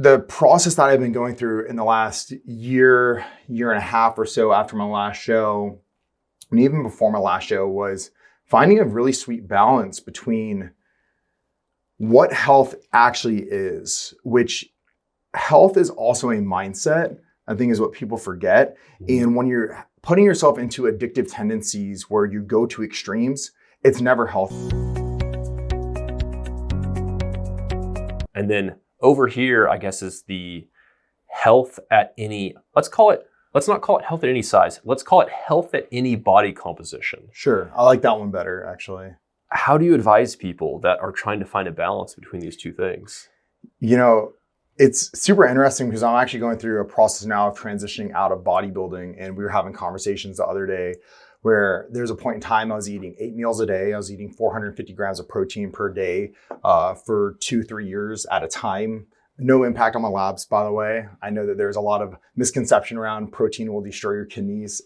the process that I've been going through in the last year and a half or so after my last show, and even before my last show, was finding a really sweet balance between what health actually is, which health is also a mindset, I think is what people forget. And when you're putting yourself into addictive tendencies where you go to extremes, it's never healthy. And then over here, I guess, is the health at any, let's not call it health at any size. Let's call it health at any body composition. Sure. I like that one better, actually. How do you advise people that are trying to find a balance between these two things? You know, it's super interesting because I'm actually going through a process now of transitioning out of bodybuilding. And we were having conversations the other day where there's a point in time I was eating 8 meals a day. I was eating 450 grams of protein per day for 2-3 years at a time. No impact on my labs, by the way. I know that there's a lot of misconception around protein will destroy your kidneys.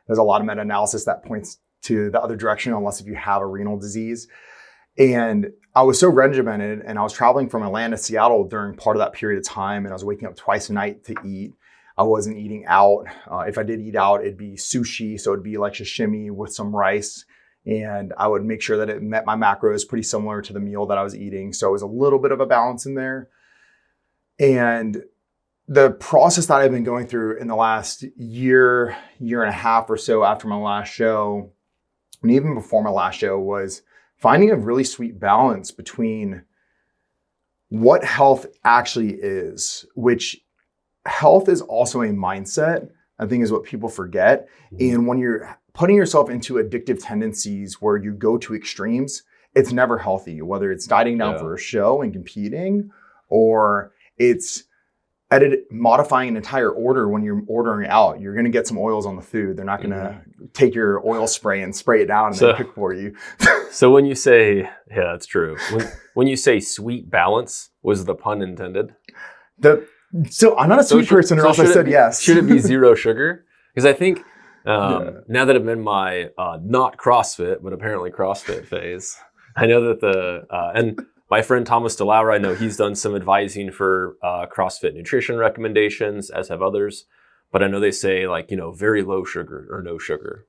There's a lot of meta-analysis that points to the other direction, unless if you have a renal disease. And I was so regimented, and I was traveling from Atlanta to Seattle during part of that period of time, and I was waking up twice a night to eat. I wasn't eating out. If I did eat out, it'd be sushi. So it'd be like sashimi with some rice. And I would make sure that it met my macros pretty similar to the meal that I was eating. So it was a little bit of a balance in there. And the process that I've been going through in the last year and a half or so after my last show, and even before my last show, was finding a really sweet balance between what health actually is, which health is also a mindset, I think is what people forget. And when you're putting yourself into addictive tendencies where you go to extremes, it's never healthy, whether it's dieting down for a show and competing, or it's modifying an entire order when you're ordering out. You're going to get some oils on the food. They're not going to take your oil spray and spray it down and then cook for you. So when you say, yeah, that's true. When you say sweet balance, was the pun intended? So I'm not a sweet person, or else I said yes. Should it be zero sugar? Because I think now that I'm in my not CrossFit, but apparently CrossFit phase, I know that and my friend Thomas DeLaura, I know he's done some advising for CrossFit nutrition recommendations, as have others. But I know they say very low sugar or no sugar.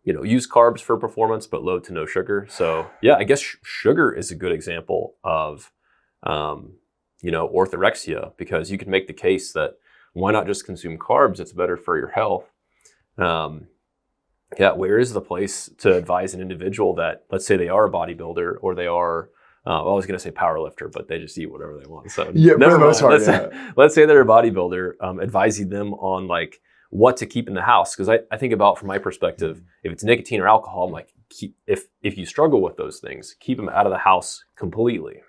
Use carbs for performance, but low to no sugar. So yeah, I guess sugar is a good example of orthorexia, because you can make the case that why not just consume carbs? It's better for your health. Where is the place to advise an individual that, let's say they are a bodybuilder, or they are, I was going to say power lifter, but they just eat whatever they want. So never mind. Let's say they're a bodybuilder, advising them on what to keep in the house. Because I think about, from my perspective, if it's nicotine or alcohol, I'm like, if you struggle with those things, keep them out of the house completely.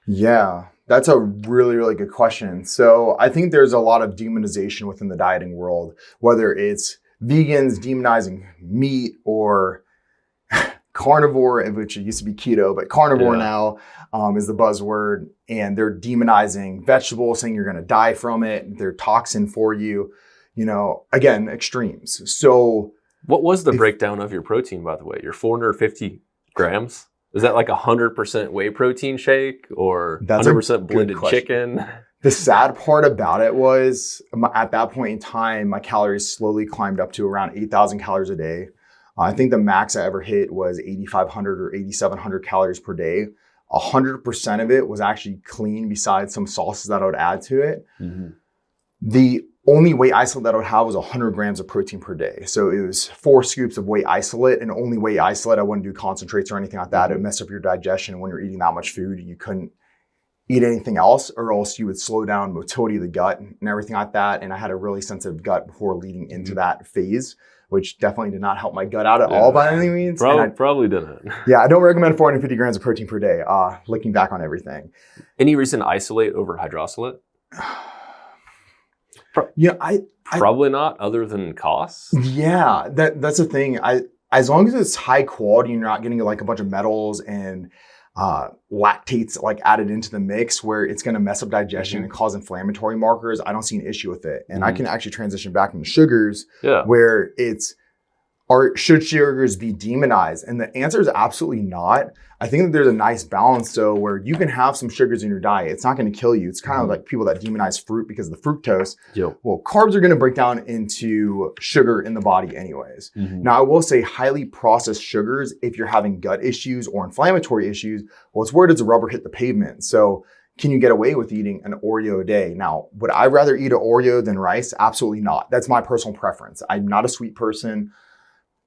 Yeah, that's a really, really good question. So I think there's a lot of demonization within the dieting world, whether it's vegans demonizing meat, or carnivore, which it used to be keto, but carnivore now is the buzzword. And they're demonizing vegetables, saying you're going to die from it. They're toxin for you. Again, extremes. So what was the breakdown of your protein, by the way? Your 450 grams? Is that like 100% whey protein shake, or 100% blended chicken? The sad part about it was, at that point in time, my calories slowly climbed up to around 8,000 calories a day. I think the max I ever hit was 8,500 or 8,700 calories per day. 100% of it was actually clean, besides some sauces that I would add to it. Mm-hmm. The only whey isolate that I would have was 100 grams of protein per day. So it was 4 scoops of whey isolate, and only whey isolate. I wouldn't do concentrates or anything like that. It would mess up your digestion. When you're eating that much food, you couldn't eat anything else, or else you would slow down motility of the gut and everything like that. And I had a really sensitive gut before leading into that phase, which definitely did not help my gut out at all by any means. Probably didn't. Yeah, I don't recommend 450 grams of protein per day, looking back on everything. Any reason to isolate over hydrosolate? Probably not, other than costs. Yeah, that's the thing. As long as it's high quality and you're not getting a bunch of metals and lactates added into the mix where it's going to mess up digestion and cause inflammatory markers, I don't see an issue with it. And I can actually transition back into sugars where it's should sugars be demonized? And the answer is absolutely not. I think that there's a nice balance though, where you can have some sugars in your diet. It's not going to kill you. It's kind of like people that demonize fruit because of the fructose. Yep. Well, carbs are going to break down into sugar in the body anyways. Now, I will say highly processed sugars, if you're having gut issues or inflammatory issues, well, it's where does the rubber hit the pavement? So can you get away with eating an Oreo a day? Now, would I rather eat an Oreo than rice? Absolutely not. That's my personal preference. I'm not a sweet person.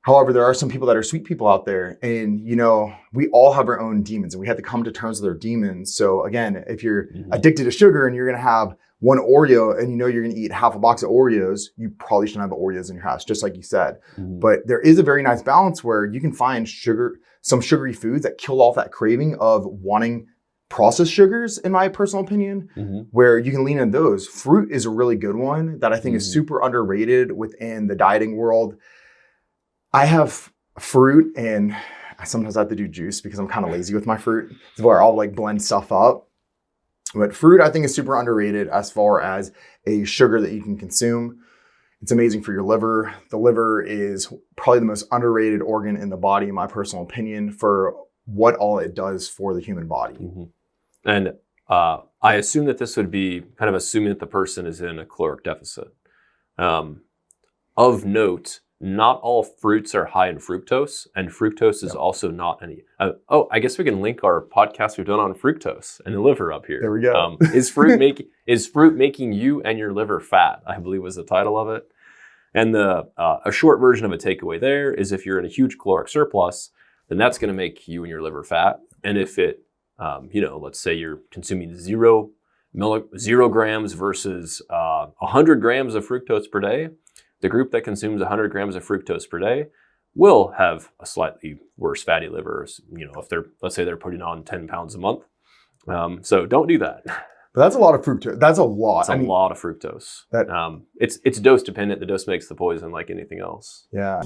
However, there are some people that are sweet people out there, and we all have our own demons, and we have to come to terms with our demons. So again, if you're addicted to sugar and you're going to have one Oreo and you're going to eat half a box of Oreos, you probably shouldn't have Oreos in your house, just like you said. But there is a very nice balance where you can find some sugary foods that kill off that craving of wanting processed sugars, in my personal opinion, where you can lean in those. Fruit is a really good one that I think is super underrated within the dieting world. I have fruit, and I sometimes have to do juice because I'm kind of lazy with my fruit. It's where I'll like blend stuff up. But fruit, I think, is super underrated as far as a sugar that you can consume. It's amazing for your liver. The liver is probably the most underrated organ in the body, in my personal opinion, for what all it does for the human body. And I assume that this would be kind of assuming that the person is in a caloric deficit. Of note, not all fruits are high in fructose, and fructose is also not any. I guess we can link our podcast we've done on fructose and the liver up here. There we go. Is fruit making you and your liver fat? I believe was the title of it. And a short version of a takeaway there is if you're in a huge caloric surplus, then that's going to make you and your liver fat. And if it, let's say you're consuming 0 grams versus 100 grams of fructose per day. The group that consumes 100 grams of fructose per day will have a slightly worse fatty liver, if let's say they're putting on 10 pounds a month. So don't do that. But that's a lot of fructose. That's a lot. It's a lot of fructose. It's dose dependent. The dose makes the poison, like anything else. Yeah.